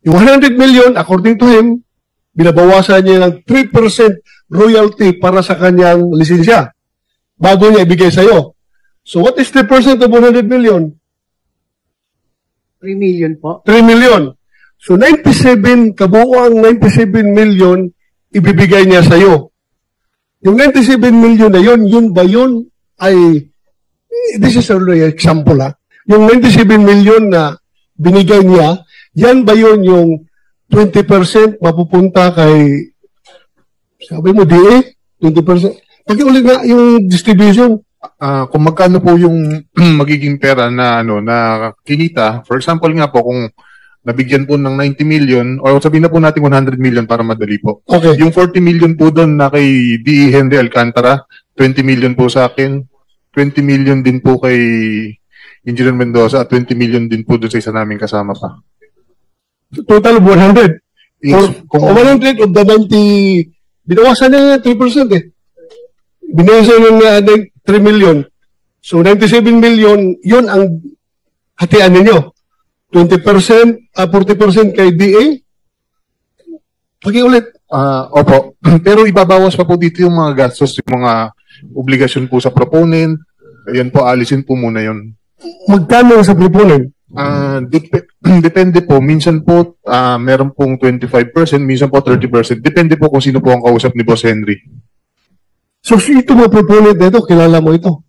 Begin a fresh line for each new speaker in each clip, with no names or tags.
Yung 100 million, according to him, binabawasan niya ng 3% royalty para sa kanyang lisensya bago niya ibigay sa'yo. So what is 3% of 100 million?
3 million po.
3 million. So 97, kabuuang 97 million ibibigay niya sa'yo. Yung 97 million na yun ba yun ay, this is only an example ha. Yung 97 million na binigay niya, yan ba yun yung 20% mapupunta kay, sabi mo, DA? 20%? Pag-ulit nga yung distribution.
Kung magkano po yung magiging pera na na kinita, for example nga po, kung nabigyan po ng 90 million, o sabihin na po natin 100 million para madali po.
Okay.
Yung 40 million po doon na kay D.E. Henry Alcantara, 20 million po sa akin, 20 million din po kay Engineer Mendoza, at 20 million din po doon sa isa namin kasama pa.
Total of 100.
Yes,
Kung 100 of the 90, binawasan na 3% eh. Binawasan na 3 million. So 97 million, yun ang hatian ninyo. 20%, 40% kay DA? Pag-iulit.
Opo. Pero ibabawas pa po dito yung mga gastos, yung mga obligasyon po sa proponent. Ayan po, alisin po muna yun.
Magkano sa proponent?
Depende po. Minsan po, meron pong 25%, minsan po 30%. Depende po kung sino po ang kausap ni Boss Henry.
So, ito mga proponent nito, kilala mo ito?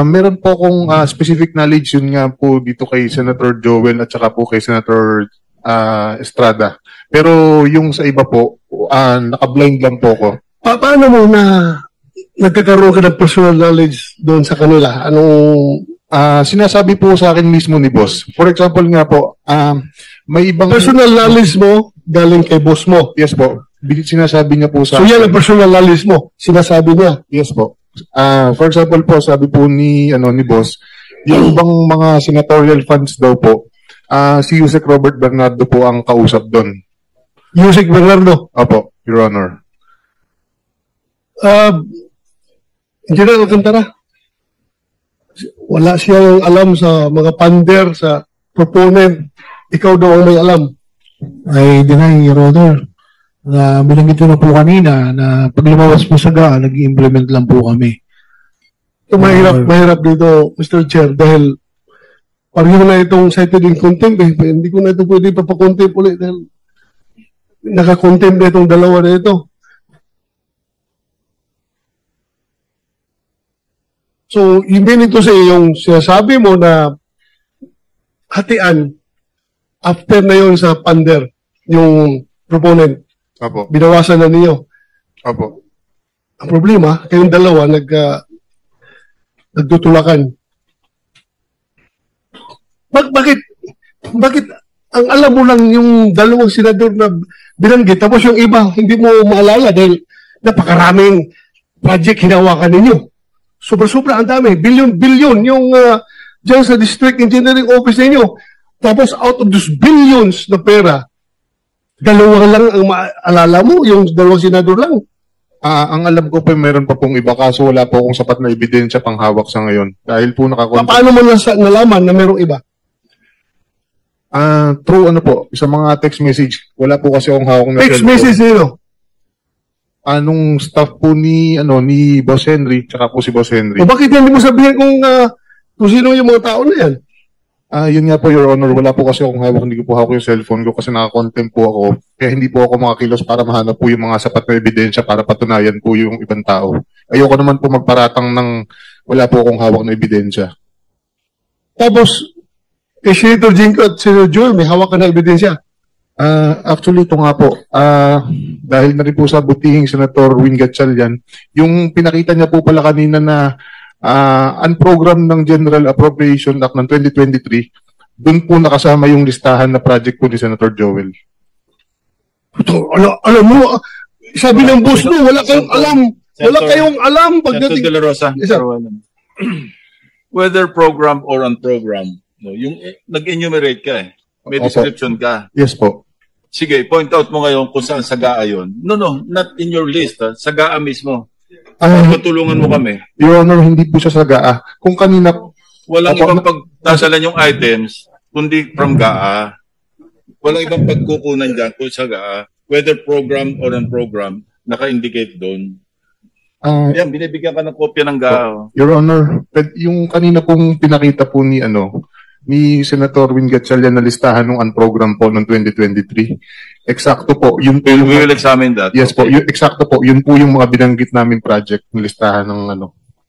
Meron po akong specific knowledge, yun nga po dito kay Senator Joel at saka po kay Senator Estrada. Pero yung sa iba po, naka-blind lang po ako.
Paano mo na nagkakaroon ka ng personal knowledge doon sa kanila? Anong...
sinasabi po sa akin mismo ni Boss. For example nga po, may ibang...
Personal knowledge mo galing kay boss mo?
Yes po. Sinasabi niya po sa
So yan ang personal knowledge mo? Sinasabi niya?
Yes po. For example po, sabi po ni Boss, yung ibang mga senatorial funds daw po, si Yusek Robert Bernardo po ang kausap doon.
Yusek Bernardo?
Opo, Your Honor.
General Alcantara, wala siyang alam sa mga pander, sa proponent. Ikaw daw ang may alam.
I deny, Your Honor. Binanggit ko na po kanina na pag lumabas po sa GA, nag-implement lang po kami.
Ito mahirap dito, Mr. Chair, dahil pareho na itong cited in contempt. Hindi ko na ito pwede papakontempt ulit dahil nakakontempt na itong dalawa na ito. So, hindi nito sa yung sinasabi mo na hatian after na yun sa pander, yung proponent.
Opo.
Binawasan na niyo.
Opo.
Ang problema, kayong dalawa nagtutulakan. Bakit ang alam mo lang yung dalawang senador na binanggit, tapos yung iba hindi mo maalala dahil napakaraming project hinawakan ninyo. Sobra-sobra ang dami. Billion-billion yung dyan sa District Engineering Office ninyo. Tapos out of those billions na pera, dalawa lang ang maalala mo, yung dalawang senador lang.
Ang alam ko po, meron pa pong iba, kaso wala po akong sapat na ebidensya pang hawak sa ngayon. Dahil po
Paano mo nalaman na merong iba?
Through sa mga text message. Wala po kasi akong hawak na
text message nino?
Anong staff po ni Boss Henry, tsaka po si Boss Henry.
O bakit hindi mo sabihin kung sino yung mga tao na yan?
Yun nga po, Your Honor, wala po kasi akong hawak, hindi ko po hawak yung cellphone ko kasi naka-contempt po ako. Kaya hindi po ako makakilos para mahanap po yung mga sapat na ebidensya para patunayan po yung ibang tao. Ayoko naman po magparatang ng wala po akong hawak na ebidensya.
Tapos, kay Senator Jinko at Senator Joel, may hawak ka na ebidensya?
Actually, ito nga po, dahil na rin po sa butihing Senator Win Gatchalian, yung pinakita niya po pala kanina na unprogrammed ng General Appropriation Act ng 2023, doon po nakasama yung listahan na project po ni Senator Joel.
Alam mo, sabi ng boss mo, wala kayong alam. Wala kayong alam.
Senator De La Rosa, whether program or unprogrammed, yung nag-enumerate ka may description ka.
Yes po.
Sige, point out mo ngayon kung saan sa GA yun. No, not in your list. Sa GA mismo. Patulungan mo kami.
Your Honor, hindi po siya sa GA. Kung kanina...
Walang ibang pagdasalan yung items, kundi from GA. Walang ibang pagkukunan dyan kung sa GAA, whether program or non-program, naka-indicate doon. Yan, binibigyan ka ng kopya ng GAA.
Your Honor, yung kanina pong pinakita po ni Senator Win Gatchalian na listahan ng unprogram po noong 2023. Eksakto po, yun po yung...
We will examine that.
Yes po, eksakto po, yun po yung mga binanggit namin project ng listahan ng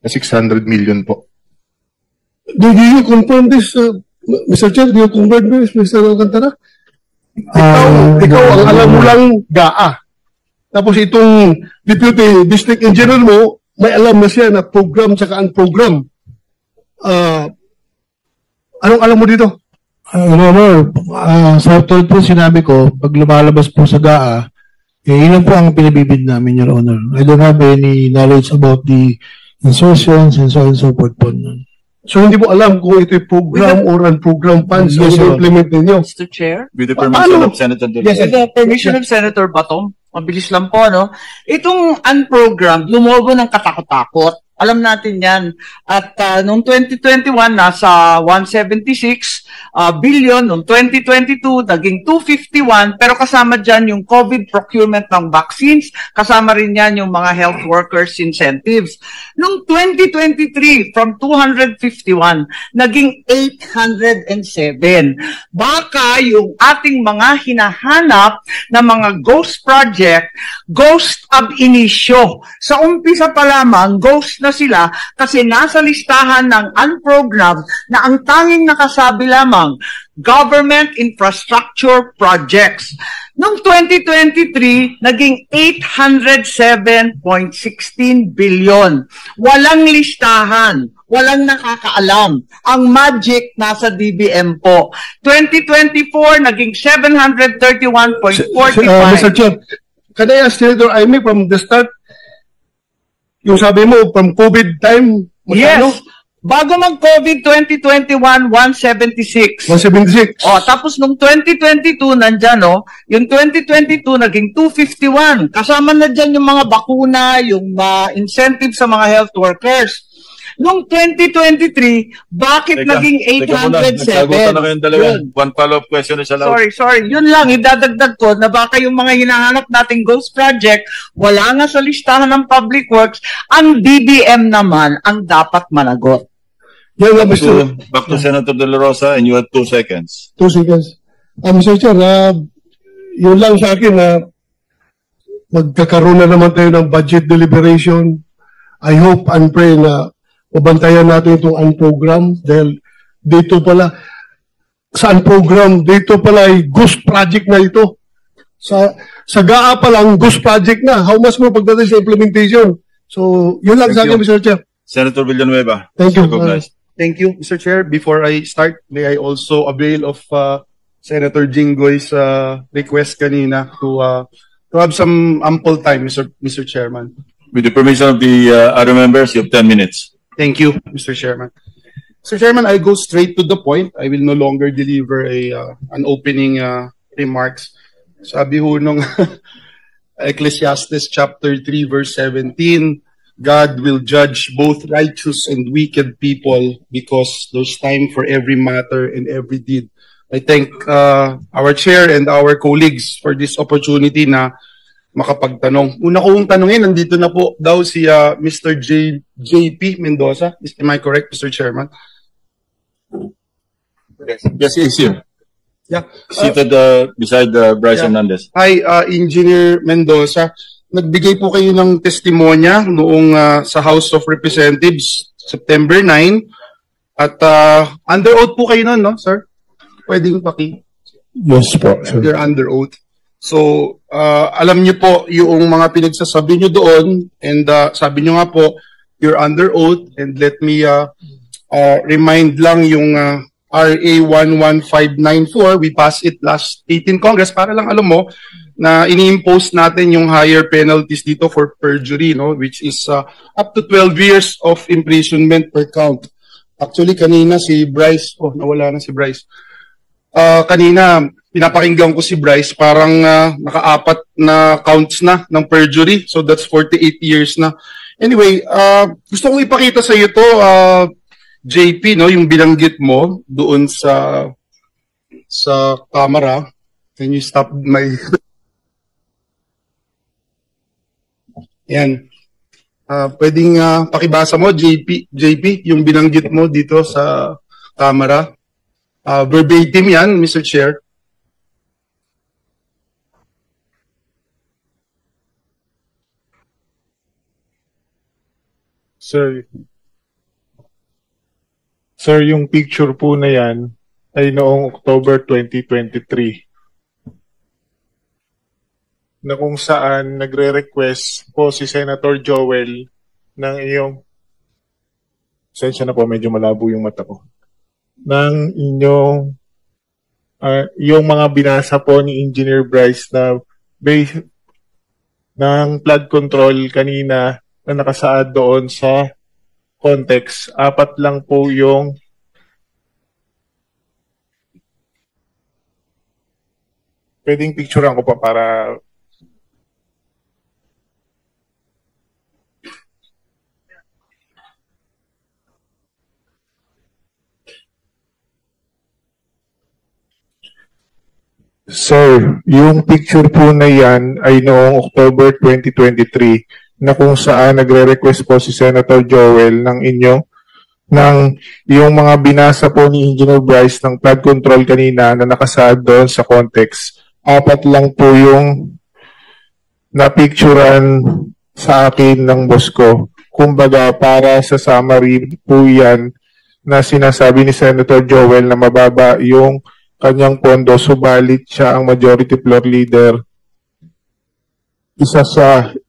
na 600 million po.
Do you confirm this, Mr. Chair? Do you confirm this, Mr. Alcantara? Ikaw ang alam mo lang GAA. Tapos itong Deputy District Engineer mo, may alam na siya na program tsaka unprogram. Anong alam mo dito?
Your Honor, sa tulad po sinabi ko, pag lumalabas po sa GAA, yun po ang pinabibid namin, Your Honor. I don't have any knowledge about the insertions and so on and so forth po.
So hindi mo alam kung ito'y program or unprogram funds
Yes,
na implement ninyo.
Mr. Chair?
With the permission of Senator De La
With the permission of Senator Batong, mabilis lang po, no? Itong unprogrammed, lumobo ng katakot-takot. Alam natin yan. At noong 2021, nasa 176 billion. Noong 2022, naging 251. Pero kasama dyan yung COVID procurement ng vaccines. Kasama rin yan yung mga health workers incentives. Noong 2023, from 251, naging 807. Baka yung ating mga hinahanap na mga ghost project, ghost ab initio. Sa umpisa pa lamang, ghost na sila kasi nasa listahan ng unprogrammed na ang tanging nakasabi lamang, government infrastructure projects. Noong 2023, naging 807.16 billion. Walang listahan. Walang nakakaalam. Ang magic nasa DBM po. 2024, naging 731.45.
Mr. Chair, can I ask Senator Aimee from the start, yung sabi mo, from COVID time, magkano?
Yes. Bago mag-COVID 2021, 176.
176.
O, tapos nung 2022, nandyan, no? Yung 2022, naging 251. Kasama na dyan yung mga bakuna, yung incentive sa mga health workers. Nung 2023, bakit naging 807?
Nagsagutan na kayong dalawa. One follow-up question is allowed.
Sorry. Yun lang, idadagdag ko na baka yung mga hinahanap nating ghost project, wala nga sa listahan ng public works, ang DBM naman ang dapat managot.
Yan nga,
Back to Senator De La Rosa, and you have 2 seconds.
2 seconds. Mr. Chair, yun lang sa akin na magkakaroon na naman tayo ng budget deliberation. I hope and pray na mabantayan natin itong unprogram dahil dito pala, sa unprogram, dito pala ay ghost project na ito. Sa GAA pa lang, ghost project na. How much more pagdating sa implementation? So, yun lang sa akin, Mr. Chair.
Senator Villanueva.
Thank you.
Thank you, Mr. Chair. Before I start, may I also avail of Senator Jinggoy's request kanina to have some ample time, Mr. Chairman.
With the permission of the other members, you have 10 minutes.
Thank you, Mr. Chairman. Mr. Chairman, I go straight to the point. I will no longer deliver an opening remarks. Sabi ho nung Ecclesiastes chapter 3 verse 17, God will judge both righteous and wicked people because there's time for every matter and every deed. I thank our chair and our colleagues for this opportunity na makapagtanong. Una kong tanongin, nandito na po daw si Mr. JP Mendoza. Am I correct, Mr. Chairman?
Yes, he's here.
Yeah.
Seated beside Bryce Hernandez.
Hi, Engineer Mendoza. Nagbigay po kayo ng testimonya noong sa House of Representatives, September 9. At under oath po kayo nun, no, sir? Pwedeng paki?
Yes po, sir.
You're under oath. So, alam niyo po yung mga pinagsasabi niyo doon and sabi niyo nga po, you're under oath and let me remind lang yung RA 11594, we passed it last 18 Congress para lang alam mo na ini-impose natin yung higher penalties dito for perjury, no, which is up to 12 years of imprisonment per count. Actually, kanina si Bryce, nawala na si Bryce. Kanina, pinapakinggan ko si Bryce, parang naka-4 na counts na ng perjury. So that's 48 years na. Anyway, gusto kong ipakita sa iyo to, JP, no, yung binanggit mo doon sa camera. Can you stop my... Yan. Pwedeng pakibasa mo, JP, yung binanggit mo dito sa camera. Verbatim yan, Mr. Chair.
Sir, yung picture po na yan ay noong October 2023 na kung saan nagre-request po si Senator Joel ng iyong sensya na po, medyo malabo yung mata ko. Ng inyong yung mga binasa po ni Engineer Bryce na base ng flood control kanina na nakasaad doon sa context. 4 lang po yung pwedeng picturean ko pa para Sir, yung picture po na yan ay noong October 2023 na kung saan nagre-request po si Senator Joel ng yung mga binasa po ni Engineer Bryce ng flood control kanina na nakasaad doon sa context. 4 lang po yung na-picturean sa akin ng boss ko. Kumbaga, para sa summary po yan na sinasabi ni Senator Joel na mababa yung kanyang pondo, subalit siya ang majority floor leader. Isa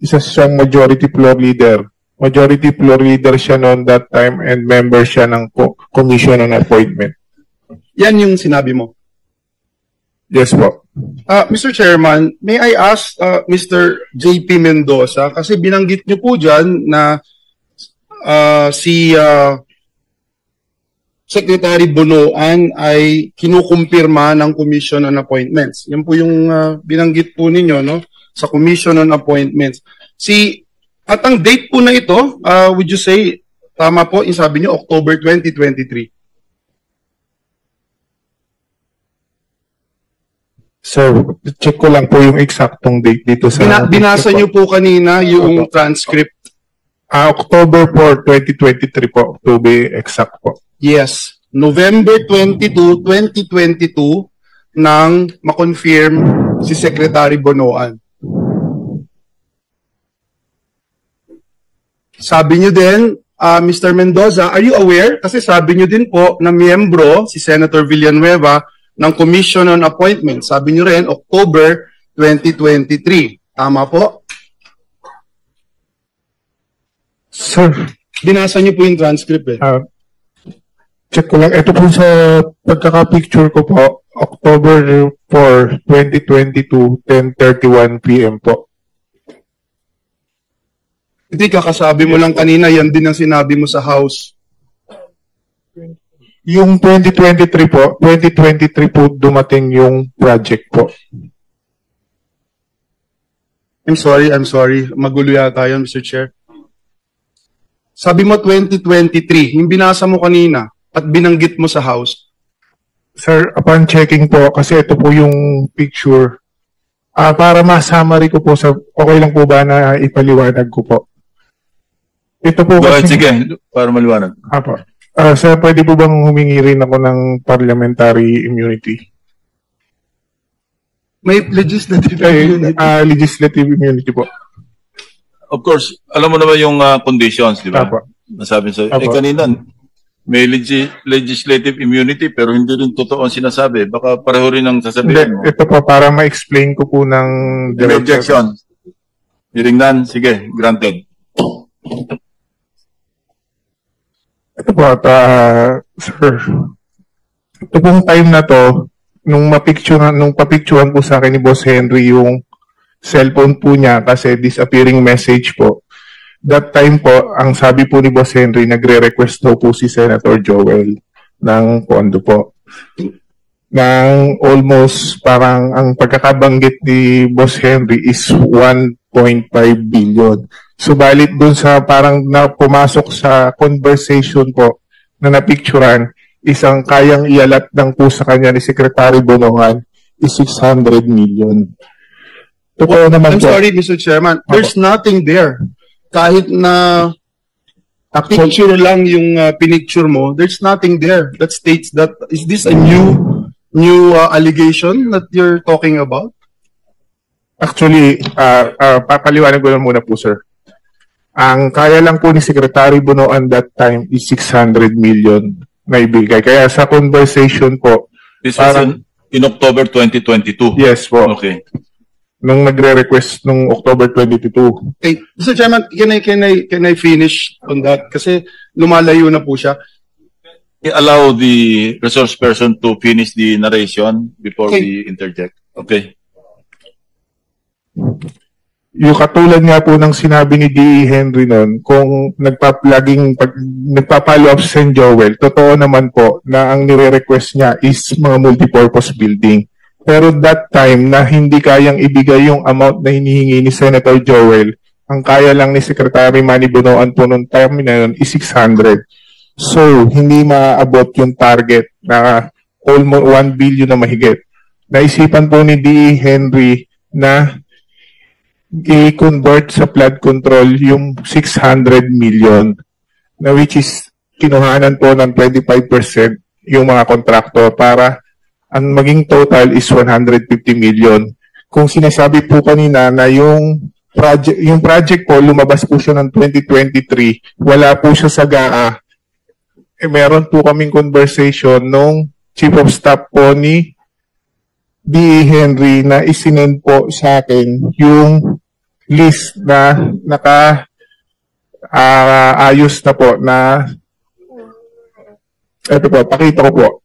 siyang majority floor leader. Majority floor leader siya noon that time and member siya ng commission on appointment.
Yan yung sinabi mo.
Yes po.
Mr. Chairman, may I ask Mr. JP Mendoza, kasi binanggit niyo po dyan na si Secretary Bonoan ay kinukumpirma ng Commission on Appointments. Yan po yung binanggit po ninyo, no? Sa Commission on Appointments. At ang date po na ito, would you say, tama po, yung sabi niyo, October 2023.
Sir, check ko lang po yung eksaktong date dito sa...
Binasa niyo po kanina yung transcript.
October 4, 2023 po, to be exact po.
Yes. November 22, 2022 nang makonfirm si Secretary Bonoan. Sabi niyo din, Mr. Mendoza, are you aware? Kasi sabi niyo din po na miyembro si Senator Villanueva ng Commission on Appointments. Sabi niyo rin, October 2023. Tama po?
Sir,
binasa niyo po yung transcript eh.
Check ko lang. Ito po sa pagkaka-picture ko po, October 4, 2022, 10:31 p.m. po.
Hindi, kakasabi mo lang kanina, yan din ang sinabi mo sa House.
Yung 2023 po dumating yung project po.
I'm sorry. Magulo yata yun, Mr. Chair. Sabi mo 2023, yung binasa mo kanina, at binanggit mo sa House.
Sir, upon checking po, kasi ito po yung picture, para ma-summary ko po, okay lang po ba na ipaliwanag ko po? Ito po kasi...
Sige, para maliwanag.
Apo. Sir, pwede po bang humingi rin ako ng parliamentary immunity?
May legislative immunity?
Legislative immunity po.
Of course, alam mo naman yung conditions, di ba?
Apo.
Nasabi sa kanina, may legislative immunity pero hindi rin totoo ang sinasabi. Baka pareho rin ang sasabihin mo.
Ito po, para ma-explain ko po ng...
Any objection? Hearing none, sige, granted.
Ito po, sir. Ito pong time na to, nung papicturean po sa akin ni Boss Henry yung cellphone po niya kasi disappearing message po. That time po, ang sabi po ni Boss Henry, nagre-request daw po si Senator Joel ng pondo po. Nang almost parang ang pagkakabanggit ni Boss Henry is 1.5 billion. Subalit dun sa parang pumasok sa conversation po na napicturan, isang kayang ialat ng po sa kanya ni Secretary Bonoan is 600 million. Totoo naman
I'm sorry, Mr. Chairman. There's nothing there. Kahit na picture lang yung pinicture mo, there's nothing there that states that. Is this a new allegation that you're talking about?
Actually, papaliwanag ko lang muna po, sir. Ang kaya lang po ni Secretary Bunoan that time is 600 million na ibigay. Kaya sa conversation po,
This was in October 2022.
yes po,
Okay.
nung nagre-request nung October 22.
Okay, Mr. Chairman, can I finish on that? Kasi lumalayo na po siya.
Allow the resource person to finish the narration before
Okay.
we interject. Okay.
Yung katulad nga po ng sinabi ni D.E. Henry noon, kung nagpa-follow up si St. Joel, totoo naman po na ang nire-request niya is mga multipurpose building. Pero that time na hindi kayang ibigay yung amount na hinihingi ni Senator Joel, ang kaya lang ni Secretary Manny Bunoan po noong time na yun is 600. So, hindi maaabot yung target na almost 1 billion na mahigit. Naisipan po ni D.E. Henry na i-convert sa flood control yung 600 million na which is kinuhanan po ng 25% yung mga kontraktor para ang maging total is 150 million. Kung sinasabi po kanina na yung project po lumabas po siya ng 2023, wala po siya sa GAA. Meron po kaming conversation nung Chief of Staff po ni D.E. Henry na isinend po sa akin yung list na ayos na po na ito po, pakita ko po.